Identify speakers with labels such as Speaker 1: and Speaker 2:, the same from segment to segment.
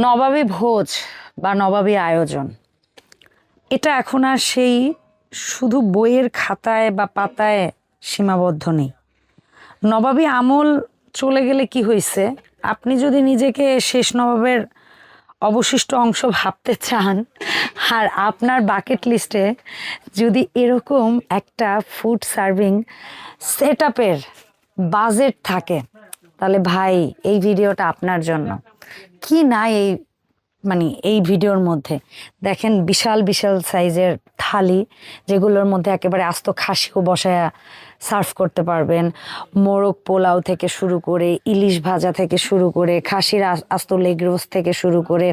Speaker 1: নবাবী ভোজ বা নবাবী আয়োজন, এটা এখন আর সেই শুধু বইয়ের খাতায় বা পাতায় সীমাবদ্ধ নেই। নবাবী আমল চলে গেলে কি হয়েছে, আপনি যদি নিজেকে শেষ নবাবের অবশিষ্ট অংশ ভাবতে চান আর আপনার বাকেট লিস্টে যদি এরকম একটা ফুড সার্ভিং সেট আপের বাজেট থাকে, তাহলে ভাই এই ভিডিওটা আপনার জন্য। কি নাই এই এই ভিডিওর মধ্যে দেখেন, বিশাল বিশাল সাইজের থালি, যেগুলোর মধ্যে একেবারে আস্ত খাসিও বসায়া সার্ভ করতে পারবেন। মোরগ পোলাও থেকে শুরু করে, ইলিশ ভাজা থেকে শুরু করে, খাসির আস্ত লেগ রোস্ট থেকে শুরু করে,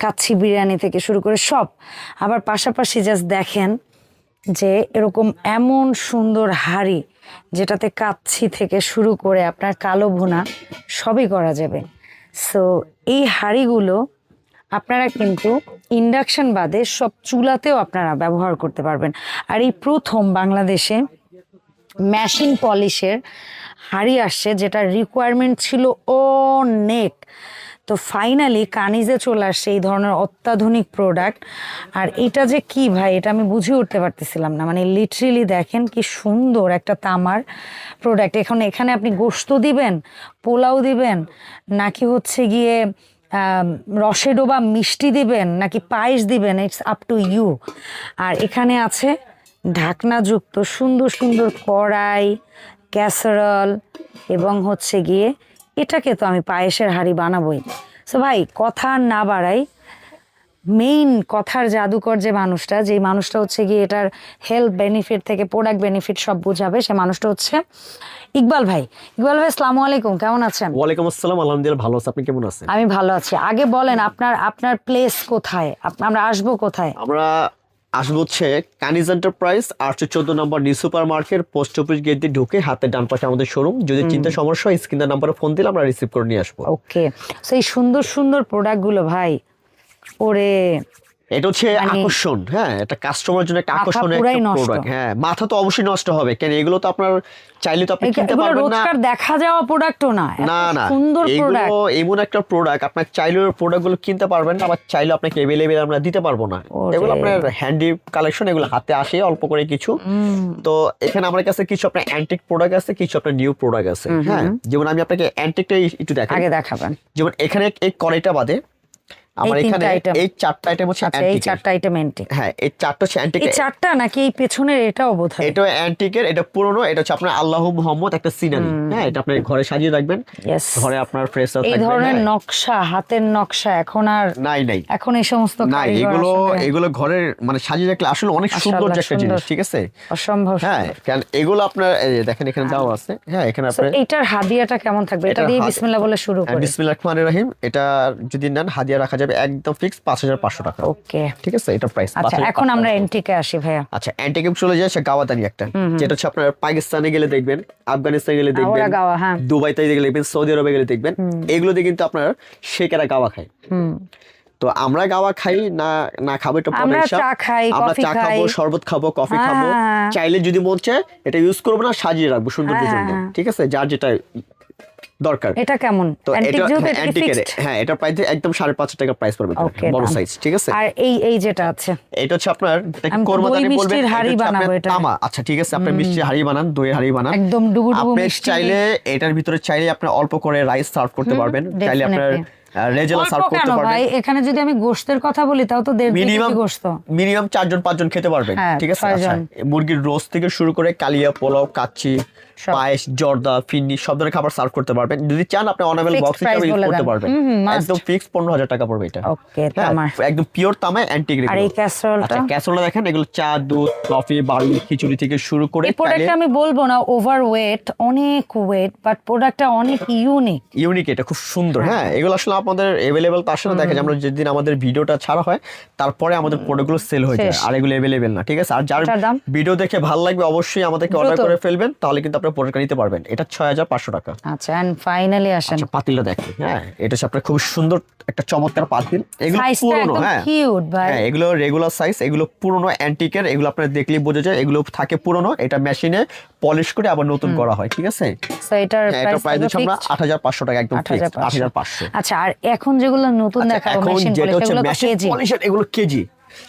Speaker 1: কাচ্চি বিরিয়ানি থেকে শুরু করে সব। আবার পাশাপাশি জাস্ট দেখেন যে এরকম এমন সুন্দর হাঁড়ি, যেটাতে কাচ্চি থেকে শুরু করে আপনার কালো ভুনা সবই করা যাবে। সো এই হাঁড়িগুলো আপনারা কিন্তু ইন্ডাকশন বাদে সব চুলাতেও আপনারা ব্যবহার করতে পারবেন। আর এই প্রথম বাংলাদেশে ম্যাশিং পলিশের হাঁড়ি আসছে, যেটার রিকোয়ারমেন্ট ছিল অনেক। তো ফাইনালি কানিজে চলে আসছে এই ধরনের অত্যাধুনিক প্রোডাক্ট। আর এটা যে কি ভাই, এটা আমি বুঝে উঠতে পারতেছিলাম না। লিটারেলি দেখেন কি সুন্দর একটা তামার প্রোডাক্ট। এখানে আপনি গোশত দিবেন, পোলাও দিবেন, নাকি হচ্ছে গিয়ে রসে ডোবা মিষ্টি দিবেন, নাকি পায়েস দিবেন, ইটস আপ টু ইউ। আর এখানে আছে ঢাকনাযুক্ত সুন্দর সুন্দর কড়াই, ক্যাসারল, এবং হচ্ছে গিয়ে এটাকে তো আমি পায়েসের হাঁড়ি বানাবোই। সো ভাই কথা না বাড়াই, মেইন কথার জাদুকর যে মানুষটা, যেই মানুষটা হচ্ছে গিয়ে এটার হেলথ বেনিফিট থেকে প্রোডাক্ট বেনিফিট সব বুঝাবে, সে মানুষটা হচ্ছে ইকবাল ভাই। ইকবাল ভাই, আসসালামু আলাইকুম, কেমন আছেন?
Speaker 2: ওয়ালাইকুম আসসালাম, আলহামদুলিল্লাহ ভালো আছি। আপনি কেমন আছেন?
Speaker 1: আমি ভালো আছি। আগে বলেন আপনার প্লেস কোথায়, আমরা আসবো কোথায়?
Speaker 2: আমরা আসবো হচ্ছে কানিজ এন্টারপ্রাইজ 814 নম্বর new super market, post office gate দিয়ে ঢুকে হাতের ডান পাশে আমাদের শোরুম। যদি চিন্তা সমস্যা হয় স্ক্রিনের নাম্বারে ফোন দিলে আমরা রিসিভ করে নিয়ে আসবো।
Speaker 1: ওকে। সেই সুন্দর সুন্দর প্রোডাক্টগুলো ভাই, ওরে
Speaker 2: এটা হচ্ছে আকর্ষণ। হ্যাঁ, এটা কাস্টমার জন্য একটা আকর্ষণীয় একটা প্রোডাক্ট। হ্যাঁ, মাথা তো অবশ্যই নষ্ট হবে, কেন এগুলো তো আপনার চাইলে তো আপনি কিনতে পারবেন না।
Speaker 1: রোজকার দেখা যাওয়া প্রোডাক্টও না,
Speaker 2: না না,
Speaker 1: সুন্দর প্রোডাক্ট।
Speaker 2: এগুলো এমন একটা প্রোডাক্ট আপনার চাইলে প্রোডাক্টগুলো কিনতে পারবেন না, আবার চাইলে আপনাকে अवेलेबल আমরা দিতে পারবো না। এগুলো আপনার হ্যান্ডি কালেকশন, এগুলো হাতে আসে অল্প করে কিছু। তো এখানে আমার কাছে কিছু আপনার অ্যান্টিক প্রোডাক্ট আছে, কিছু আপনার নিউ প্রোডাক্ট আছে। হ্যাঁ, যেমন আমি আপনাকে অ্যান্টিকটাই একটু
Speaker 1: আগে দেখাবেন।
Speaker 2: যেমন এখানে এই কড়াইটা বাদে আমার এখানে এই চারটা আইটেম হচ্ছে অ্যান্টিক।
Speaker 1: এই চারটা আইটেম অ্যান্টিক।
Speaker 2: হ্যাঁ, এই চারটা হচ্ছে অ্যান্টিক।
Speaker 1: এই চারটা নাকি এই পেছনের এটাও বোধহয়?
Speaker 2: এটা অ্যান্টিকের, এটা পুরনো। এটা হচ্ছে আপনার আল্লাহ মুহাম্মদ একটা সিনারি। হ্যাঁ, এটা আপনি ঘরে সাজিয়ে রাখবেন, ঘরে আপনার ফ্রেশ থাকবে।
Speaker 1: এই ধরনের নকশা, হাতের নকশা এখন আর
Speaker 2: নাই।
Speaker 1: এখন এই সমস্ত
Speaker 2: নাই, এগুলো ঘরের ঘরে রাখলে আসলে অনেক সুন্দর একটা জিনিস। ঠিক আছে,
Speaker 1: অসম্ভব।
Speaker 2: হ্যাঁ, কারণ এগুলো আপনার দেখেন এখানে দেওয়া আছে। হ্যাঁ, এখানে আপনার
Speaker 1: এইটার হাদিয়াটা কেমন থাকবে? এটা দিয়ে বিসমিল্লাহ বলে শুরু করি।
Speaker 2: বিসমিল্লাহির রহমানির রহিম। এটা যদি নেন হাদিয়া রাখা যাবে একদম ফিক্স 5500 টাকা।
Speaker 1: ওকে,
Speaker 2: ঠিক আছে, এটা প্রাইস।
Speaker 1: আচ্ছা, এখন আমরা অ্যান্টিকে আসি ভাইয়া।
Speaker 2: আচ্ছা, অ্যান্টিকে চলে যায় সে গাওয়াদানি একটা, যেটা হচ্ছে আপনার পাকিস্তানে গেলে দেখবেন, আফগানিস্তানে গেলে দেখবেন, দুবাইতে গেলে দেখবেন, সৌদি আরবে গেলে দেখবেন, এগুলো দিয়ে কিন্তু আপনার শেকেরা গাওয়া খায়। তো আমরা গাওয়া খাই না, না খাবো এটা
Speaker 1: আমরা চা খাই,
Speaker 2: আমরা চা খাবো, শরবত খাবো, কফি খাবো। চাইলে যদি মন চায় এটা ইউজ করবো না, সাজিয়ে রাখবো সৌন্দর্যের জন্য। ঠিক আছে, যার যেটা দরকার।
Speaker 1: এটা কেমন?
Speaker 2: তো এটা অ্যান্টিকের। হ্যাঁ, এটা প্রাইস একদম 5.5 টাকা প্রাইস পড়বে, বড় সাইজ। ঠিক আছে,
Speaker 1: আর এই যেটা আছে
Speaker 2: এটা হচ্ছে আপনার কোরবানি বলবেন
Speaker 1: হাড়ি বানাবো এটা।
Speaker 2: তামা। আচ্ছা, ঠিক আছে, আপনি মিষ্টি হাড়ি বানান, দইয়ের হাড়ি বানান,
Speaker 1: একদম ডুবুডুবু
Speaker 2: আপনি
Speaker 1: মিষ্টি।
Speaker 2: চাইলে এটার ভিতরে চাইলে আপনি অল্প করে রাইস সার্ভ করতে পারবেন, চাইলে আপনার রেজালা সার্ভ করতে পারবেন।
Speaker 1: ভাই এখানে যদি আমি গোশতের কথা বলি, তাও তো
Speaker 2: মিনিমাম 4 জন 5 জন খেতে পারবেন। ঠিক আছে, আচ্ছা, মুরগির রোস্ট থেকে শুরু করে কালিয়া, পোলাও, কাচ্চি, পায়েস, জর্দা, ফিন্নি সব ধরনের খাবার সার্ভ করতে পারবেন। যদি চান আপনি অনাবেল বক্স হিসেবে ইউজ করতে পারবেন। একদম ফিক্স 15000 টাকা পড়বে এটা।
Speaker 1: ওকে, তামা,
Speaker 2: একদম পিওর তামা, অ্যান্টিক।
Speaker 1: আর এই ক্যাসারোলটা?
Speaker 2: আচ্ছা, ক্যাসারোল দেখেন, এগুলো চা, দুধ, কফি, বাড়ি, খিচুড়ি থেকে শুরু করে।
Speaker 1: এই প্রোডাক্টটা আমি বলবো না ওভারওয়েট, অনেক ওয়েট, বাট প্রোডাক্টটা অনেক ইউনিক।
Speaker 2: এটা খুব সুন্দর। হ্যাঁ, এগুলো আসলে আমাদের अवेलेबल তো আসলে দেখা যায় আমরা যেদিন আমাদের ভিডিওটা ছাড়া হয় তারপরে আমাদের প্রোডাক্টগুলো সেল হয়ে যায়, আর এগুলো अवेलेबल না। ঠিক আছে, আর যার ভিডিও দেখে ভালো লাগবে অবশ্যই আমাদেরকে অর্ডার করে ফেলবেন, তাহলে কিন্তু আপনার প্রোডাক্টটা নিতে পারবেন। এটা 6500 টাকা।
Speaker 1: আচ্ছা, এন্ড ফাইনালি আসেন
Speaker 2: পাতিলটা দেখেন, হ্যাঁ এটা হচ্ছে আপনার খুব সুন্দর একটা চমৎকার পাতিল। এগুলো
Speaker 1: সাইজটা
Speaker 2: পুরনো,
Speaker 1: একদম
Speaker 2: হ্যাঁ
Speaker 1: কিউট ভাই।
Speaker 2: হ্যাঁ এগুলো রেগুলার সাইজ, এগুলো পুরনো অ্যান্টিকের, এগুলো আপনার দেখলেই বোঝা যায় এগুলো থাকে পুরনো। এটা মেশিনে পলিশ করে আবার নতুন করা হয়, ঠিক আছে।
Speaker 1: সো এটার
Speaker 2: এটা প্রাইস হচ্ছে আমরা
Speaker 1: ফিক্সড
Speaker 2: 8500 টাকা, একদম ফিক্সড 8500।
Speaker 1: আচ্ছা, আর এখন যেগুলো নতুন দেখাবো
Speaker 2: এখন
Speaker 1: মেশিন
Speaker 2: যেটা
Speaker 1: পলিশ,
Speaker 2: হচ্ছে
Speaker 1: এগুলো তো
Speaker 2: মেশিন
Speaker 1: কেজি
Speaker 2: পলিশের, এগুলো কেজি।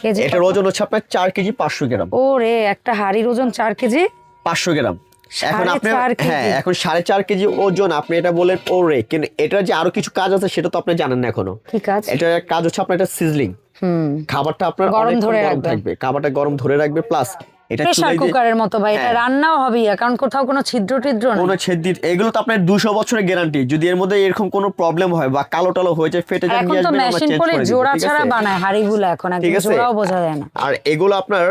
Speaker 1: কেজি
Speaker 2: এটার ওজন হচ্ছে আপনার 4 কেজি 500 গ্রাম।
Speaker 1: ওরে, একটা হাড়ির ওজন 4 কেজি
Speaker 2: 500 গ্রাম। এখন আপনি
Speaker 1: 4.5 কেজি।
Speaker 2: হ্যাঁ এখন 4.5 কেজি ওজন, আপনি এটা বলেন ওরে, কিন্তু এটার যে আরো কিছু কাজ আছে সেটা তো আপনি জানেন না এখনো।
Speaker 1: কি কাজ?
Speaker 2: এটার কাজ হচ্ছে আপনার এটা সিজলিং। খাবারটা আপনার
Speaker 1: গরম
Speaker 2: অনেকক্ষণ
Speaker 1: ধরে
Speaker 2: গরম
Speaker 1: রাখবে।
Speaker 2: থাকবে, খাবারটা গরম ধরে রাখবে, প্লাস এটা
Speaker 1: প্রেসার
Speaker 2: চুলায় যে
Speaker 1: কুকারের মতো ভাই, এটা
Speaker 2: হ্যাঁ।
Speaker 1: রান্নাও হবে, কারণ কোথাও কোনো ছিদ্র টিদ্র নেই।
Speaker 2: কোনো ছেদ, এগুলো তো আপনার 200 বছরের গ্যারান্টি। যদি এর মধ্যে এরকম কোনো প্রবলেম হয় বা কালো টালো হয়ে যায়, ফেটে যায়,
Speaker 1: এখন
Speaker 2: নিয়ে
Speaker 1: তো
Speaker 2: আসবেন, আমরা
Speaker 1: মেশিন
Speaker 2: চেঞ্জ
Speaker 1: পলিশ
Speaker 2: করে দিব,
Speaker 1: জোড়া
Speaker 2: ঠিক
Speaker 1: ছাড়া
Speaker 2: আছে?
Speaker 1: বানায় হাড়িগুলো, এখন
Speaker 2: ঠিক
Speaker 1: একদম
Speaker 2: আছে।
Speaker 1: জোড়াও বোঝা যায় না।
Speaker 2: আর এগুলো আপনার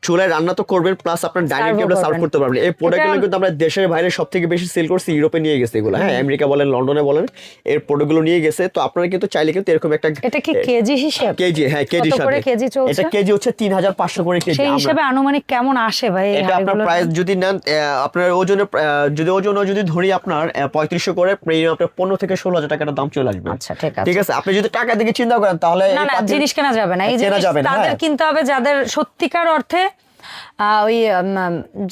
Speaker 2: চুলায় রান্না তো করবেন, প্লাস আপনার ডাইনিং
Speaker 1: Serve ও
Speaker 2: টেবিলে সার্ভ
Speaker 1: করবেন।
Speaker 2: করতে পারবেন। এই প্রোডাক্টগুলো কিন্তু আমরা দেশের বাইরে সবথেকে বেশি সেল করছি, ইউরোপে নিয়ে গেছে এগুলো, হ্যাঁ আমেরিকা বলেন, লন্ডনে বলেন, এর প্রোডাক্টগুলো নিয়ে গেছে। তো আপনারা কিন্তু চাইলে কিন্তু এরকম একটা
Speaker 1: এটা কি কেজি হিসেব?
Speaker 2: কেজি, হ্যাঁ কেজি
Speaker 1: কত করে
Speaker 2: সাথে
Speaker 1: কেজি চলছে?
Speaker 2: এটা কেজি হচ্ছে 3500 করে কেজি।
Speaker 1: সেই হিসেবে আনুমানিক কেমন আসে ভাই এই
Speaker 2: এটা আপনার
Speaker 1: হাড়িগুলোর?
Speaker 2: প্রাইস যদি নেন, আপনার ওজনে যদি ওজন যদি ধরি আপনার 3500 করে, প্রায় আপনার 15 থেকে 16000 টাকার দাম চলে আসবে।
Speaker 1: আচ্ছা, ঠিক আছে।
Speaker 2: ঠিক আছে। আপনি যদি টাকা দিকে চিন্তা করেন তাহলে
Speaker 1: না
Speaker 2: এই
Speaker 1: না,
Speaker 2: পাতিল
Speaker 1: জিনিস কেনা যাবে না, এই
Speaker 2: কেনা
Speaker 1: জিনিস
Speaker 2: যাবে না,
Speaker 1: তাদের
Speaker 2: হ্যাঁ।
Speaker 1: কিনতে হবে যাদের সত্যিকার অর্থে ওই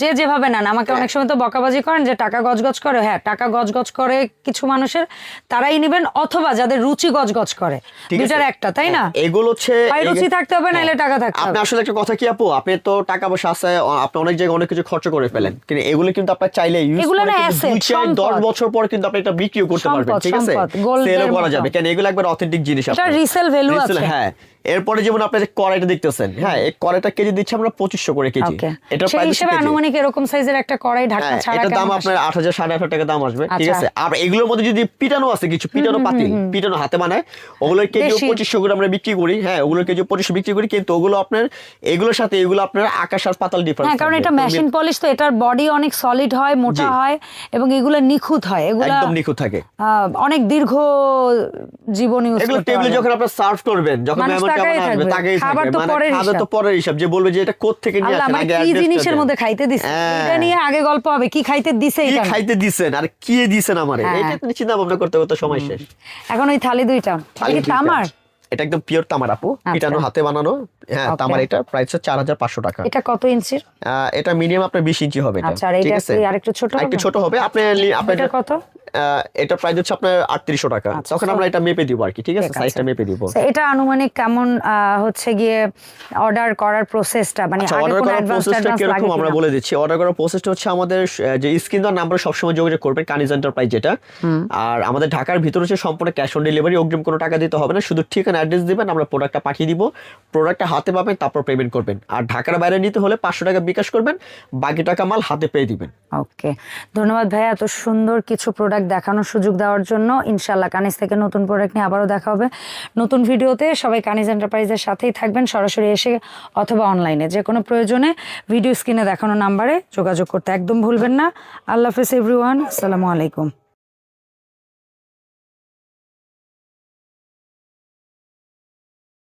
Speaker 1: যে যেভাবে নেন। আমাকে অনেক সময় তো বকাবাজি করেন যে টাকা গজগজ করে। হ্যাঁ, টাকা গজগজ করে কিছু মানুষের, তারাই নেবেন, অথবা যাদের রুচি গজগজ করে,
Speaker 2: ঠিক আছে।
Speaker 1: দুটার একটা, তাই না?
Speaker 2: এগুলো হচ্ছে
Speaker 1: হয় রুচি থাকতে হবে, নাইলে টাকা থাকতে
Speaker 2: আপনি
Speaker 1: হবে।
Speaker 2: আসলে একটা কথা কি আপু, আপনি তো টাকা পয়সা আছে, আপনি অনেক জায়গায় অনেক কিছু খরচ করে ফেলেন, কিন্তু এগুলো কিন্তু আপনার চাইলে ইউজ
Speaker 1: এগুলো
Speaker 2: করে
Speaker 1: না
Speaker 2: কিন্তু
Speaker 1: asset,
Speaker 2: 2-4-10
Speaker 1: সম্পদ।
Speaker 2: বছর পর কিন্তু আপনি এটা বিক্রিও করতে পারবেন,
Speaker 1: সম্পদ,
Speaker 2: ঠিক আছে।
Speaker 1: সম্পদ, gold
Speaker 2: সেলও
Speaker 1: এর
Speaker 2: করা
Speaker 1: মতো।
Speaker 2: যাবে, কেন এগুলো একবার অথেন্টিক জিনিস।
Speaker 1: এটা
Speaker 2: আপনার
Speaker 1: resale value
Speaker 2: Resale,
Speaker 1: আছে।
Speaker 2: হ্যাঁ। এরপরে যেমন আপনি যে কড়াইটা দেখতেছেন, হ্যাঁ এই কড়াইটা কেজি দিচ্ছে আমরা 2500 করে কেজি।
Speaker 1: ওকে,
Speaker 2: এটা
Speaker 1: সেই হিসেবে আনুমানিক এরকম সাইজের একটা কড়াই ঢাকনা ছাড়া
Speaker 2: এটার দাম
Speaker 1: কেমন
Speaker 2: আপনার
Speaker 1: আসে?
Speaker 2: 8000 8500 টাকা দাম আসবে, ঠিক
Speaker 1: আচ্ছা।
Speaker 2: আছে। আর এগুলোর মধ্যে যদি পিটানো আছে, কিছু পিটানো পাতিল, পিটানো হাতে বানায়, ওগুলোর কেজি
Speaker 1: দেশি।
Speaker 2: 2500 করে আমরা বিক্রি করি, হ্যাঁ ওগুলোর কেজি 2500 বিক্রি করি, কিন্তু ওগুলো আপনার এগুলোর সাথে এগুলো আপনার আকাশ আর পাতাল ডিফারেন্স।
Speaker 1: হ্যাঁ, কারণ এটা মেশিন পলিশ, তো এটার বডি অনেক সলিড হয়, মোটা
Speaker 2: জি।
Speaker 1: হয়, এবং এগুলো নিখুঁত হয়। এগুলো
Speaker 2: একদম নিখুঁত থাকে।
Speaker 1: অনেক দীর্ঘ জীবন ইউজ
Speaker 2: এগুলো
Speaker 1: করতে
Speaker 2: টেবিলে
Speaker 1: পারবেন।
Speaker 2: যখন আপনি সার্ভ করবেন, যখন
Speaker 1: মানুষ
Speaker 2: মেহমান
Speaker 1: তাকাই
Speaker 2: কেমন আসবে
Speaker 1: থাকবে।
Speaker 2: তাকেই
Speaker 1: খাবার
Speaker 2: থাকবে,
Speaker 1: তো
Speaker 2: মানে
Speaker 1: পরের
Speaker 2: খাবার তো
Speaker 1: হিসাব।
Speaker 2: পরের হিসাব, যে বলবে যে এটা কোথা থেকে নিয়ে
Speaker 1: আল্লাহ,
Speaker 2: আসেন,
Speaker 1: মানে
Speaker 2: আগে
Speaker 1: কি
Speaker 2: অ্যাড্রেসটা
Speaker 1: জিনিসের
Speaker 2: দেন।
Speaker 1: মধ্যে খাইতে দিছে,
Speaker 2: হ্যাঁ।
Speaker 1: এটা নিয়ে আগে গল্প হবে, কি খাইতে দিছে
Speaker 2: কি
Speaker 1: এটা।
Speaker 2: খাইতে দিছেন আর কি দিছেন আমারে,
Speaker 1: হ্যাঁ।
Speaker 2: এটা তুমি চিন্তা ভাবনা করতে করতে সময় শেষ।
Speaker 1: এখন ওই থালি দুইটা, এটা কি তামার?
Speaker 2: এটা একদম পিওর তামার আপু, পিটানো হাতে বানানো, হ্যাঁ
Speaker 1: Okay.
Speaker 2: তামার। এটা প্রাইস হচ্ছে 4500 টাকা।
Speaker 1: এটা কত ইঞ্চির?
Speaker 2: এটা মিনিমাম আপনার 20 ইঞ্চি হবে এটা,
Speaker 1: আচ্ছা, আর
Speaker 2: ঠিক
Speaker 1: এটা
Speaker 2: আছে।
Speaker 1: কি আরেকটু ছোট হবে?
Speaker 2: একটু ছোট হবে। আপনি
Speaker 1: এটা কত?
Speaker 2: এটা প্রাইস হচ্ছে আপনার 3800 টাকা।
Speaker 1: আচ্ছা,
Speaker 2: তখন আমরা এটা মেপে দিব আর কি, ঠিক আছে,
Speaker 1: ঠিক আছে।
Speaker 2: সাইজটা মেপে দিব।
Speaker 1: So, এটা আনুমানিক কেমন হচ্ছে গিয়ে অর্ডার করার প্রসেসটা, মানে
Speaker 2: আচ্ছা,
Speaker 1: আগে
Speaker 2: অর্ডার
Speaker 1: কোনো
Speaker 2: করার
Speaker 1: অ্যাডভান্স
Speaker 2: প্রসেসটা
Speaker 1: লাগে
Speaker 2: কিরকম আমরা
Speaker 1: কিনা?
Speaker 2: বলে দিচ্ছি। অর্ডার করার প্রসেসটা হচ্ছে আমাদের যে স্ক্রিন দেওয়ার নাম্বার সবসময় যোগাযোগ করবেন, কানিজ এন্টারপ্রাইজ যেটা। আর আমাদের ঢাকার ভিতরে হচ্ছে সম্পূর্ণ ক্যাশ অন ডেলিভারি, অগ্রিম কোনো টাকা দিতে হবে না, শুধু ঠিকানা অ্যাড্রেস দিবেন, আমরা প্রোডাক্টটা পাঠিয়ে দিব, প্রোডাক্টটা হাতে পাবেন, তারপর পেমেন্ট করবেন। আর ঢাকার বাইরে নিতে হলে 500 টাকা বিকাশ করবেন, বাকি টাকা মাল হাতে পেয়ে দিবেন।
Speaker 1: ওকে, ধন্যবাদ ভাইয়া এত সুন্দর কিছু প্রোডাক্ট দেখানোর সুযোগ দেওয়ার জন্য। ইনশাল্লাহ কানিজ থেকে নতুন প্রোডাক্ট নিয়ে আবারও দেখা হবে নতুন ভিডিওতে। সবাই কানিজ এন্টারপ্রাইজের সাথেই থাকবেন, সরাসরি এসে অথবা অনলাইনে যে কোনো প্রয়োজনে ভিডিও স্ক্রিনে দেখানো নাম্বারে যোগাযোগ করতে একদম ভুলবেন না। আল্লাহ হাফেজ এভরিওয়ান, আসসালামু আলাইকুম।